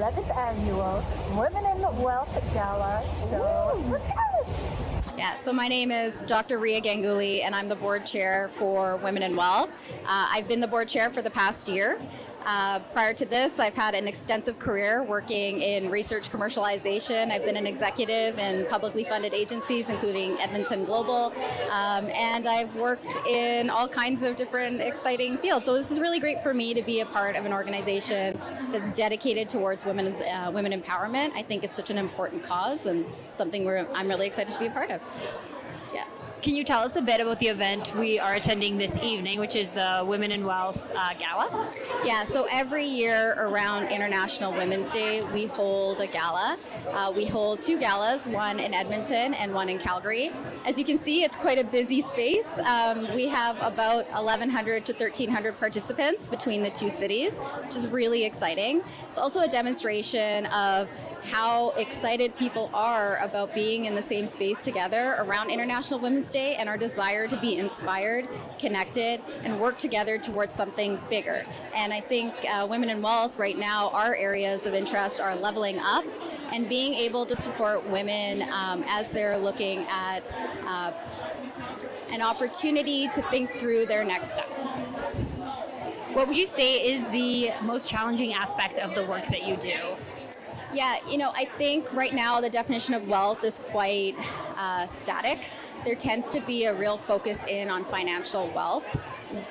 11th annual Women in Wealth Gala. So let's go! Yeah, so my name is Dr. Ria Ganguly, and I'm the board chair for Women in Wealth. I've been the board chair for the past year. Prior to this, I've had an extensive career working in research commercialization. I've been an executive in publicly funded agencies, including Edmonton Global, and I've worked in all kinds of different exciting fields. So this is really great for me to be a part of an organization that's dedicated towards women empowerment. I think it's such an important cause and something I'm really excited to be a part of. Yeah. Can you tell us a bit about the event we are attending this evening, which is the Women in Wealth Gala? Yeah, so every year around International Women's Day, we hold a gala. We hold two galas, one in Edmonton and one in Calgary. As you can see, it's quite a busy space. We have about 1,100 to 1,300 participants between the two cities, which is really exciting. It's also a demonstration of how excited people are about being in the same space together around International Women's Day and our desire to be inspired, connected, and work together towards something bigger. And I think Women in Wealth right now, our areas of interest are leveling up and being able to support women as they're looking at an opportunity to think through their next step. What would you say is the most challenging aspect of the work that you do? Yeah, I think right now the definition of wealth is quite static. There tends to be a real focus in on financial wealth.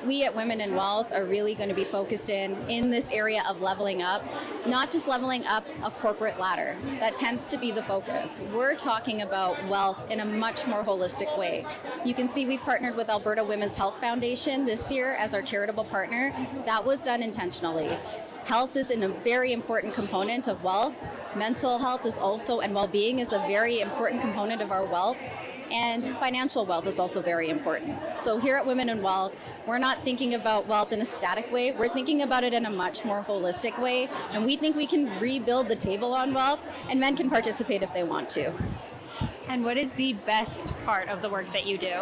We at Women in Wealth are really going to be focused in this area of leveling up, not just leveling up a corporate ladder. That tends to be the focus. We're talking about wealth in a much more holistic way. You can see we partnered with Alberta Women's Health Foundation this year as our charitable partner. That was done intentionally. Health is a very important component of wealth. Mental health is also, and well-being is a very important component of our wealth. And financial wealth is also very important. So here at Women in Wealth, we're not thinking about wealth in a static way. We're thinking about it in a much more holistic way. And we think we can rebuild the table on wealth, and men can participate if they want to. And what is the best part of the work that you do?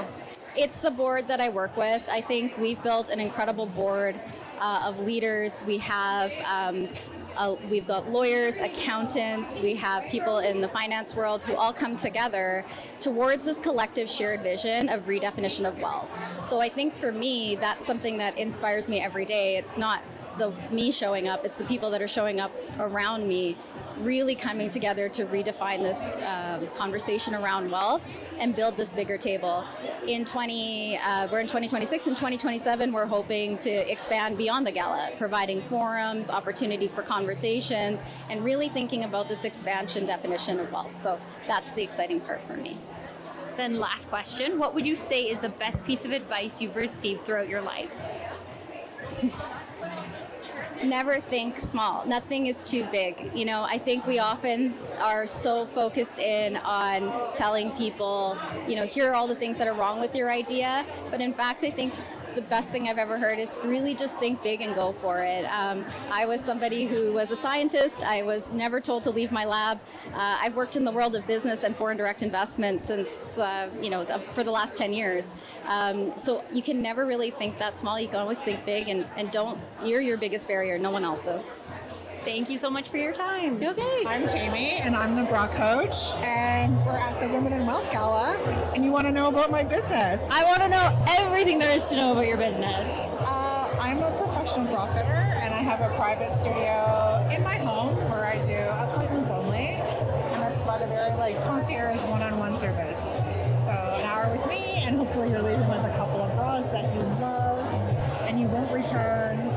It's the board that I work with. I think we've built an incredible board of leaders. We've got lawyers, accountants, we have people in the finance world who all come together towards this collective shared vision of redefinition of wealth. So I think for me, that's something that inspires me every day. It's not me showing up, it's the people that are showing up around me really coming together to redefine this conversation around wealth and build this bigger table. We're in 2026 and 2027, we're hoping to expand beyond the gala, providing forums, opportunity for conversations, and really thinking about this expansion definition of wealth. So that's the exciting part for me. Then last question, what would you say is the best piece of advice you've received throughout your life? Never think small. Nothing is too big. I think we often are so focused in on telling people, here are all the things that are wrong with your idea. But in fact, I think the best thing I've ever heard is really just think big and go for it. I was somebody who was a scientist. I was never told to leave my lab. I've worked in the world of business and foreign direct investment since, for the last 10 years. So you can never really think that small. You can always think big and you're your biggest barrier, no one else's. Thank you so much for your time. Okay. I'm Jamie, and I'm the bra coach, and we're at the Women in Wealth Gala, and you want to know about my business. I want to know everything there is to know about your business. I'm a professional bra fitter, and I have a private studio in my home where I do appointments only, and I provide a very concierge one-on-one service. So an hour with me, and hopefully you're leaving with a couple of bras that you love, and you won't return.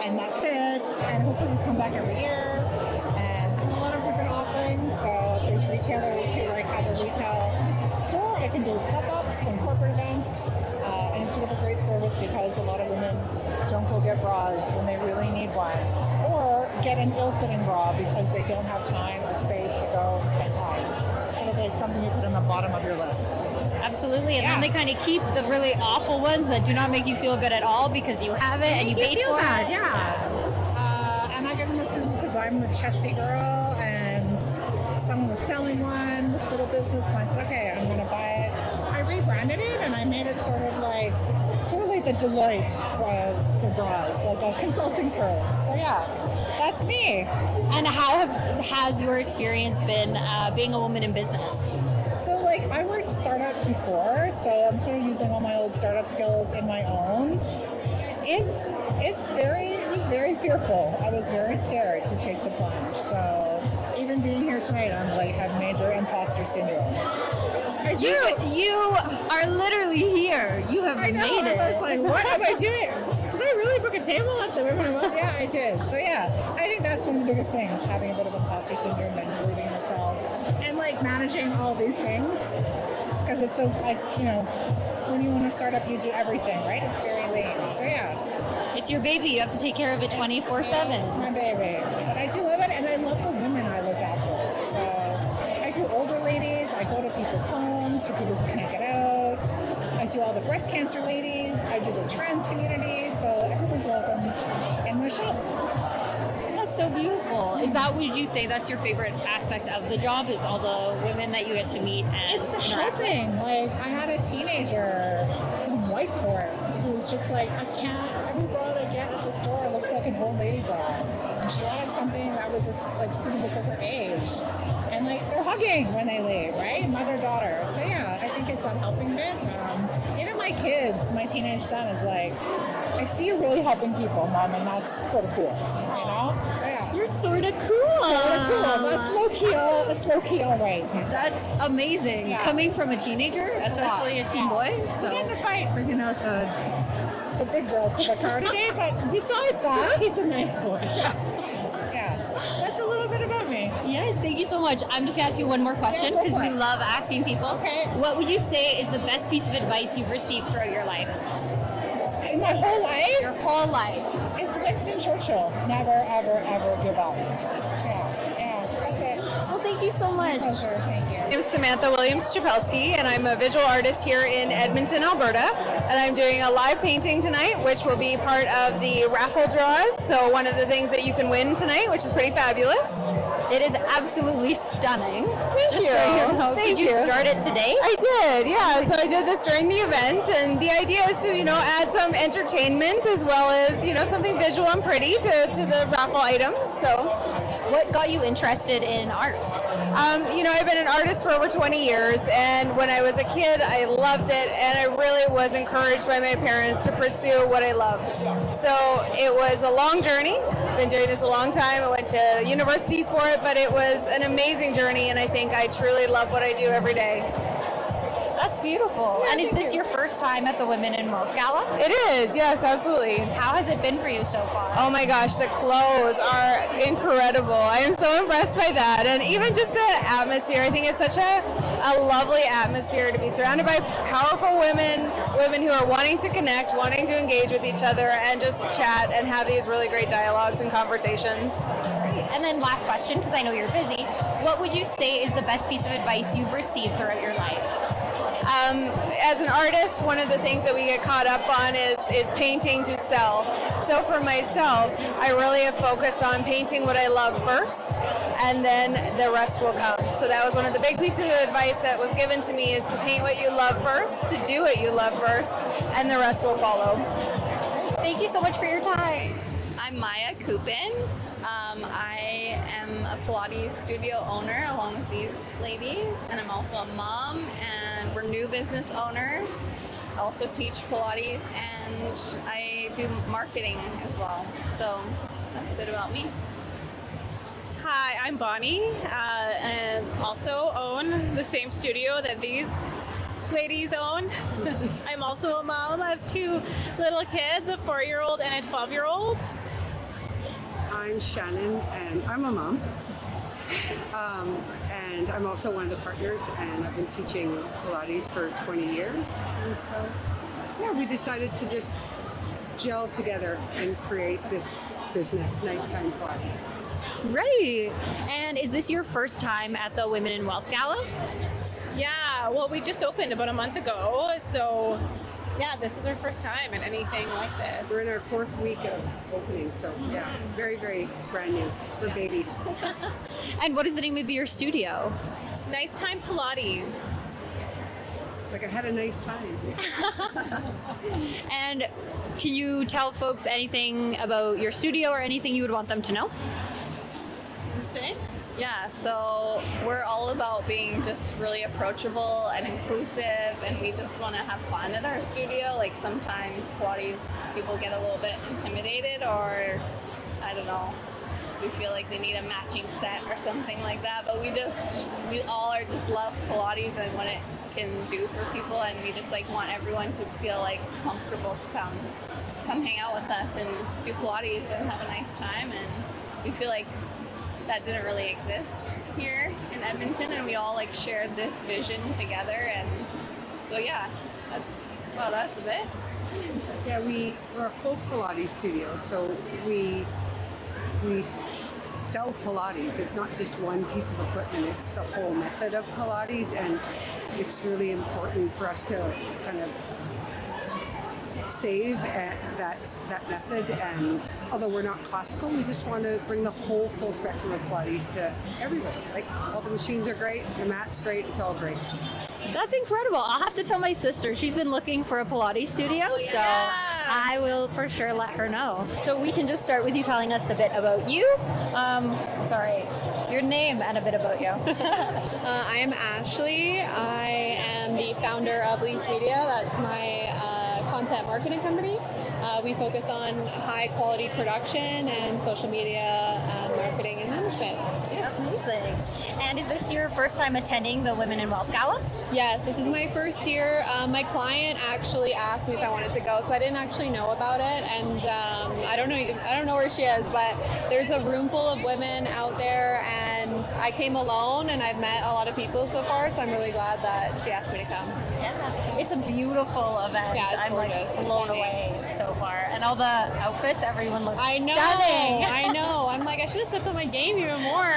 And that fits, and hopefully you come back every year. And I have a lot of different offerings. So if there's retailers who have a retail store, I can do pop-ups and corporate events. And it's sort of a great service because a lot of women don't go get bras when they really need one, or get an ill-fitting bra because they don't have time or space to go and spend time. It's sort of like something you put on the bottom of your list. Absolutely, and then they kind of keep the really awful ones that do not make you feel good at all because you have it and you paid for it. And I got in this business because I'm a chesty girl, and someone was selling this little business, and I said, okay, I'm going to buy it. I rebranded it, and I made it sort of like sort of like the Deloitte for bras, like a consulting firm. So yeah, that's me. And how has your experience been being a woman in business? So like I worked startup before, so I'm sort of using all my old startup skills in my own. It was very fearful. I was very scared to take the plunge. So even being here tonight, I'm like have major imposter syndrome. I do. You are literally here. You have made it. I was like, what am I doing? Did I really book a table at the Women in Wealth? Yeah, I did. So yeah, I think that's one of the biggest things, having a bit of imposter syndrome and believing in yourself and like managing all these things. Because it's so like, when you want to start up, you do everything, right? It's very lean. So yeah. It's your baby. You have to take care of it 24/7. It's my baby. But I do love it, and I love the women I look after. So I do older ladies. I go to people's homes for people who can't get out. I do all the breast cancer ladies. I do the trans community. So everyone's welcome in my shop. That's so beautiful. Would you say that's your favorite aspect of the job, is all the women that you get to meet and It's the interact with? helping. Like, I had a teenager from Whitecourt who was just like, every bra they get at the store looks like an old lady bra. And she wanted something that was just, like, suitable for her age. And, like, they're hugging when they leave, right? Mother-daughter. So, yeah, I think it's that helping bit. Even my kids, my teenage son is like, I see you really helping people, Mom, and that's sort of cool, So, yeah. You're sort of cool. That's low-key all right. That's amazing. Yeah. Coming from a teenager, especially a teen boy. We So get in a fight bringing out the big girls to the car today, but besides that, he's a nice boy. Yes. Yeah. That's a little bit about me. yes, thank you so much. I'm just gonna ask you one more question go because for we it. love asking people. Okay. What would you say is the best piece of advice you've received throughout your life? In my whole life, Your whole life. it's Winston Churchill. Never, ever, ever give up. Yeah, that's it. Well, thank you so much. Pleasure. Thank you. My name is Samantha Williams-Chapelski, and I'm a visual artist here in Edmonton, Alberta. And I'm doing a live painting tonight, which will be part of the raffle draws. So one of the things that you can win tonight, which is pretty fabulous. It is absolutely stunning. Thank Just you. so you know. Thank Did you you. start it today? I did, yeah. So I did this during the event, and the idea is to, add some entertainment as well as, something visual and pretty to the raffle items. So, What got you interested in art? I've been an artist for over 20 years, and when I was a kid, I loved it, and I really was encouraged by my parents to pursue what I loved. So it was a long journey. I've been doing this a long time. I went to university for it, but it was an amazing journey, and I think I truly love what I do every day. That's beautiful. Yeah, and is thank this you. your first time at the Women in Wealth Gala? It is, yes, absolutely. How has it been for you so far? Oh my gosh, the clothes are incredible. I am so impressed by that. And even just the atmosphere, I think it's such a lovely atmosphere to be surrounded by powerful women who are wanting to connect, wanting to engage with each other and just chat and have these really great dialogues and conversations. And then last question, because I know you're busy. What would you say is the best piece of advice you've received throughout your life? As an artist, one of the things that we get caught up on is painting to sell. So for myself, I really have focused on painting what I love first, and then the rest will come. So that was one of the big pieces of advice that was given to me, is to paint what you love first, to do what you love first, and the rest will follow. Thank you so much for your time. I'm Maya Kupin. I am a Pilates studio owner along with these ladies, and I'm also a mom, and we're new business owners. I also teach Pilates, and I do marketing as well. So that's a bit about me. Hi, I'm Bonnie, and also own the same studio that these ladies own. I'm also a mom of 2 little kids, a 4-year-old and a 12-year-old. I'm Shannon, and I'm a mom. And I'm also one of the partners, and I've been teaching Pilates for 20 years. And so, yeah, we decided to just gel together and create this business, Nice Time Pilates. Great. And is this your first time at the Women in Wealth Gala? Yeah, well, we just opened about a month ago, so yeah, this is our first time in anything like this. We're in our 4th week of opening, so yeah, very, very brand new. We're babies. And what is the name of your studio? Nice Time Pilates. like I had a nice time. And can you tell folks anything about your studio or anything you would want them to know? Yeah, so we're all about being just really approachable and inclusive, and we just want to have fun at our studio. Like sometimes Pilates people get a little bit intimidated, or I don't know, we feel like they need a matching set or something like that. But we all are just love Pilates and what it can do for people, and we just like want everyone to feel like comfortable to come hang out with us and do Pilates and have a nice time. And we feel like that didn't really exist here in Edmonton, and we all like shared this vision together. And so yeah, that's about us a bit. Yeah, we're a full Pilates studio, so we sell Pilates. It's not just one piece of equipment, it's the whole method of Pilates, and it's really important for us to kind of save that method. And although we're not classical, we just want to bring the whole full spectrum of Pilates to everybody. Like, all the machines are great, the mat's great, it's all great. That's incredible. I'll have to tell my sister. She's been looking for a Pilates studio, so I will for sure let her know. So we can just start with you telling us a bit about you. Your name and a bit about you. I am Ashley. I am the founder of Leash Media. That's my content marketing company. We focus on high quality production and social media marketing and management. Yeah, amazing. And is this your first time attending the Women in Wealth Gala? Yes, this is my first year. My client actually asked me if I wanted to go, so I didn't actually know about it, and I don't know where she is, but there's a room full of women out there, and I came alone, and I've met a lot of people so far, so I'm really glad that she asked me to come. Yeah. It's a beautiful event. Yeah, it's gorgeous. Like blown away so far, and all the outfits, everyone looks stunning. I know. I'm like, I should have stepped up my game even more.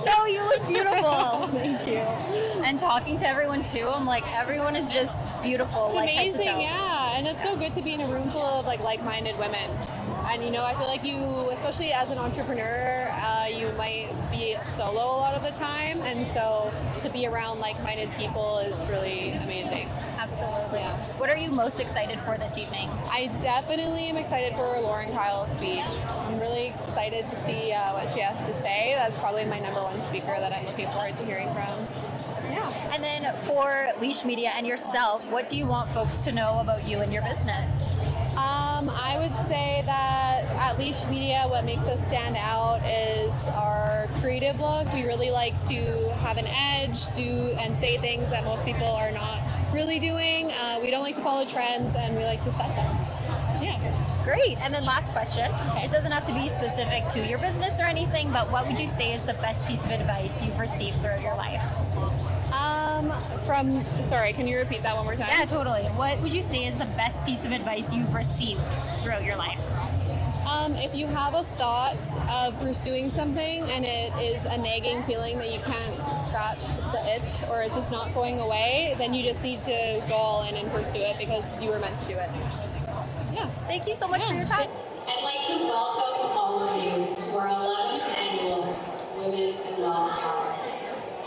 No, you look beautiful. Thank you. And talking to everyone too, I'm like, everyone is just beautiful. It's like amazing, head to toe. yeah. And it's so good to be in a room full of like-minded women. And I feel like you, especially as an entrepreneur, you might be solo a lot of the time, and so to be around like-minded people is really amazing. Absolutely. Yeah. What are you most excited for this evening? I definitely am excited for Lauren Kyle's speech. I'm really excited to see what she has to say. That's probably my number one speaker that I'm looking forward to hearing from. Yeah. And then for Leash Media and yourself, what do you want folks to know about you and your business? I would say that at Leash Media, what makes us stand out is our creative look. We really like to have an edge, do and say things that most people are not really doing. We don't like to follow trends, and we like to set them. Yeah. Great. And then last question. It doesn't have to be specific to your business or anything, but what would you say is the best piece of advice you've received throughout your life? Sorry, can you repeat that one more time? Yeah, totally. What would you say is the best piece of advice you've received throughout your life? If you have a thought of pursuing something and it is a nagging feeling that you can't scratch the itch or it's just not going away, then you just need to go all in and pursue it because you were meant to do it. Yeah. Thank you so much for your time. I'd like to welcome all of you to our 11th annual Women in Wealth Gala.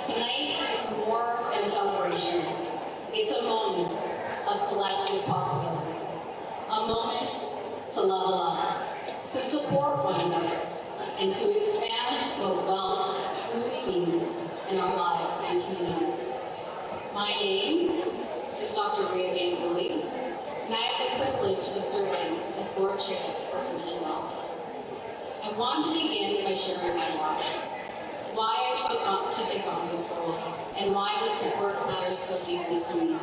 Tonight is more than a celebration. It's a moment of collective possibility. A moment to level up, to support one another, and to expand what wealth truly means in our lives and communities. My name is Dr. Rhea Ganguly, and I have the privilege of serving as board chair for Women in Wealth. I want to begin by sharing my why I chose to take on this role, and why this work matters so deeply to me.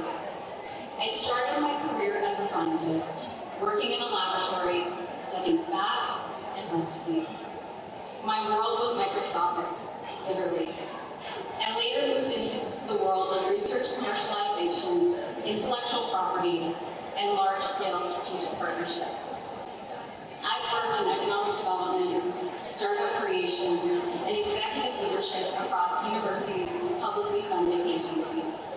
I started my career as a scientist, working in a laboratory, studying fat and heart disease. My world was microscopic, literally. And later moved into the world of research commercialization, intellectual property, and large-scale strategic partnership. I've worked in economic development, startup creation, and executive leadership across universities and publicly funded agencies.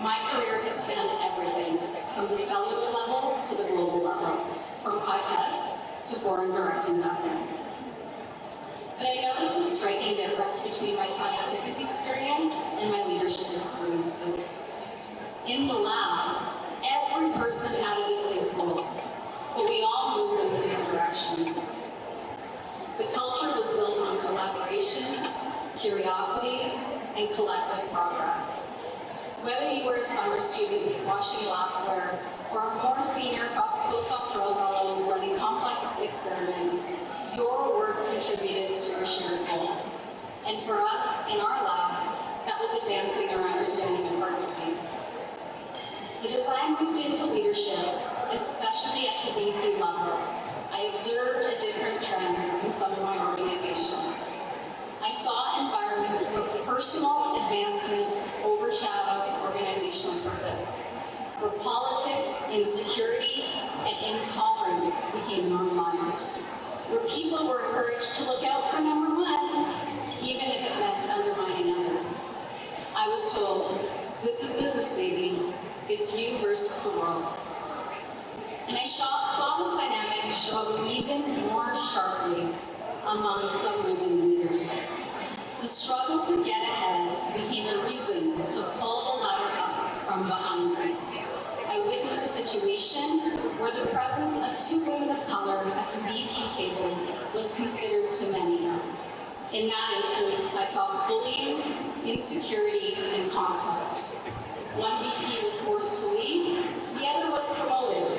My career has spanned everything from the cellular level to the global level, from pipettes to foreign direct investment. But I noticed a striking difference between my scientific experience and my leadership experiences. In the lab, every person had a distinct role, but we all moved in the same direction. The culture was built on collaboration, curiosity, and collective progress. Whether you were a summer student washing glassware or a more senior postdoctoral fellow running complex experiments, your work contributed to a shared goal. And for us, in our lab, that was advancing our understanding of heart disease. But as I moved into leadership, especially at the VP level, I observed a different trend in some of my organizations. I saw environments where personal advancement overshadowed organizational purpose, where politics, insecurity, and intolerance became normalized, where people were encouraged to look out for number one, even if it meant undermining others. I was told, this is business, baby. It's you versus the world. And I saw this dynamic show up even more sharply among some women leaders. The struggle to get ahead became a reason to pull the ladder up from behind me. I witnessed a situation where the presence of two women of color at the VP table was considered too many. In that instance, I saw bullying, insecurity, and conflict. One VP was forced to leave, the other was promoted,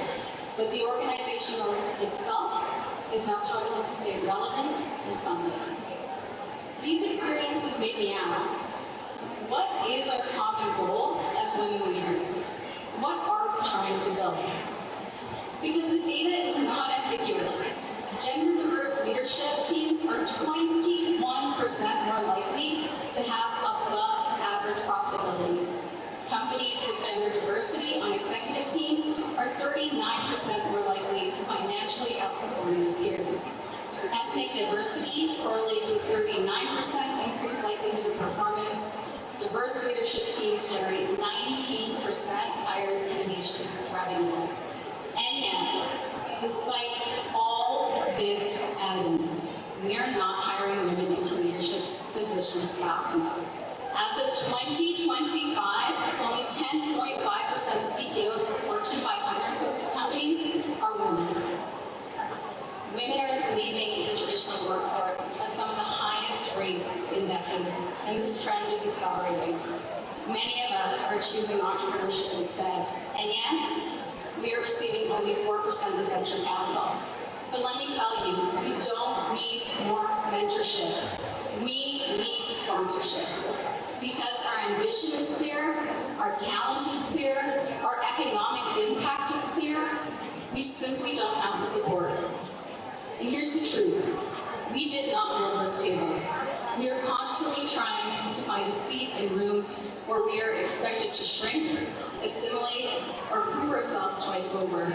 but the organization itself is now struggling to stay relevant and funded. These experiences made me ask, what is our common goal as women leaders? What are we trying to build? Because the data is not ambiguous. Gender diverse leadership teams are 21% more likely to have above average profitability. Companies with gender diversity on executive teams are 39% more likely to financially outperform their peers. Ethnic diversity correlates with 39% increased likelihood of performance. Diverse leadership teams generate 19% higher innovation revenue. And yet, despite all this evidence, we are not hiring women into leadership positions fast enough. As of 2025, only 10.5% of CEOs for Fortune 500 companies are women. Women are leaving the traditional workforce at some of the highest rates in decades, and this trend is accelerating. Many of us are choosing entrepreneurship instead, and yet, we are receiving only 4% of venture capital. But let me tell you, we don't need more mentorship. We need sponsorship. Because our ambition is clear, our talent is clear, our economic impact is clear, we simply don't have the support. And here's the truth. We did not build this table. We are constantly trying to find a seat in rooms where we are expected to shrink, assimilate, or prove ourselves twice over.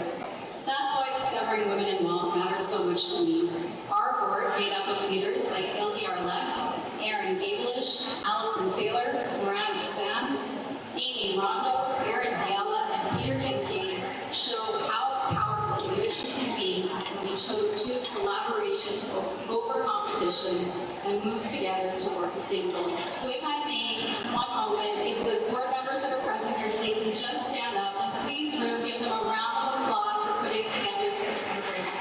That's why discovering women in wealth mattered so much to me. Our board, made up of leaders like LDR-elect, Erin Gabelish, Allison Taylor, Miranda Stan, Amy Rondo, Erin Gala, and Peter Kincaid, show how powerful leadership can be when we choose collaboration over competition and move together towards the same goal. So if I may, one moment, if the board members that are present here today can just stand up and please give them a round of applause for putting together this incredible event.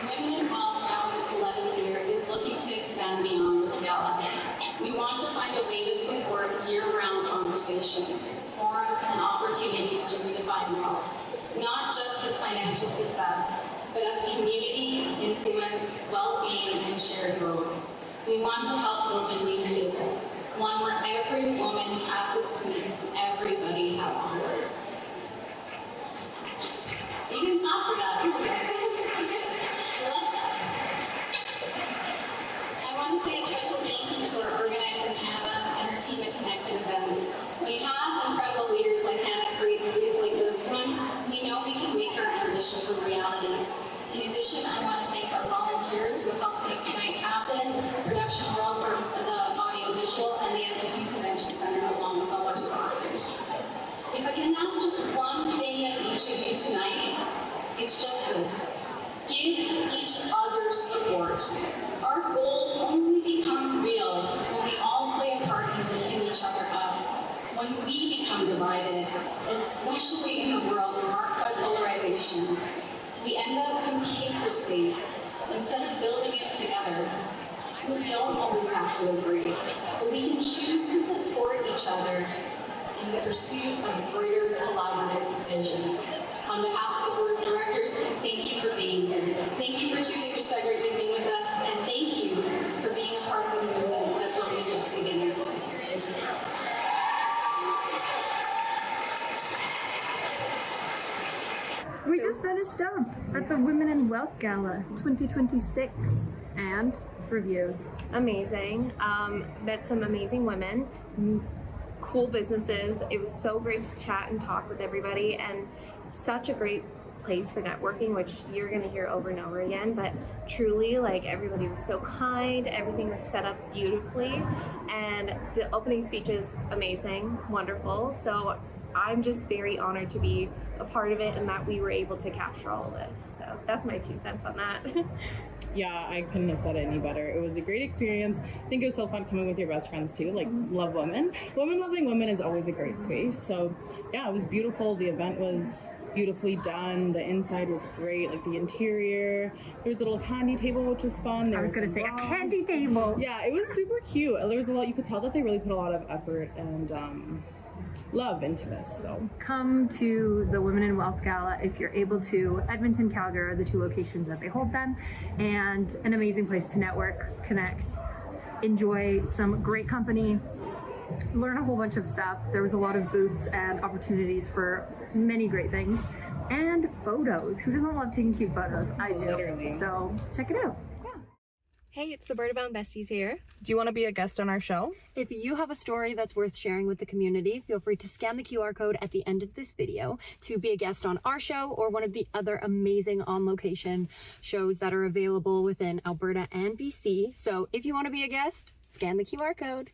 Women in Wealth, now in its 11th year, is looking to expand beyond this gala. We want to find a way to support year-round conversations, forums, and opportunities to redefine wealth, not just as financial success, but as community, influence, well-being, and shared growth. We want to help build a new table, one where every woman has a seat and everybody has a voice. You can clap for that. I want to say a special thank you to our organizer, Hannah, and her team at Connected Events. When you have incredible leaders like Hannah create space like this one, we know we can make our ambitions a reality. In addition, I want to thank our volunteers who have helped make tonight happen, Production World for the audio-visual, and the Edmonton Convention Center, along with all our sponsors. If I can ask just one thing of each of you tonight, it's just this. give each other support. Our goals only become real when we all play a part in lifting each other up. When we become divided, especially in a world marked by polarization, we end up competing for space instead of building it together. We don't always have to agree, but we can choose to support each other in the pursuit of a greater collaborative vision. On behalf of the Board of Directors, thank you for being here. Thank you for choosing to spend your evening with us, and thank you for being a part of a movement that's only just beginning. We just finished up at the Women in Wealth Gala 2026 and reviews. Amazing. Met some amazing women, cool businesses. It was so great to chat and talk with everybody, and such a great place for networking, which you're going to hear over and over again. But truly, like, everybody was so kind, everything was set up beautifully, and the opening speech is amazing, wonderful. So I'm just very honored to be a part of it and that we were able to capture all of this. So that's my 2 cents on that. Yeah, I couldn't have said it any better. It was a great experience. I think it was so fun coming with your best friends too. Like, love women. Women loving women is always a great space. So yeah, it was beautiful. The event was beautifully done. The inside was great. Like, the interior. There was a little candy table, which was fun. I was going to say a candy table. Yeah, it was super cute. There was a lot. You could tell that they really put a lot of effort and love into this. So Come to the Women in Wealth Gala if you're able to. Edmonton, Calgary are the 2 locations that they hold them, and an amazing place to network, connect, enjoy some great company, learn a whole bunch of stuff. There was a lot of booths and opportunities for many great things, and photos. Who doesn't love taking cute photos? I do. Literally. So check it out. Hey, it's the Birdabound Besties here. Do you want to be a guest on our show? If you have a story that's worth sharing with the community, feel free to scan the QR code at the end of this video to be a guest on our show or one of the other amazing On Location shows that are available within Alberta and BC. So if you want to be a guest, scan the QR code.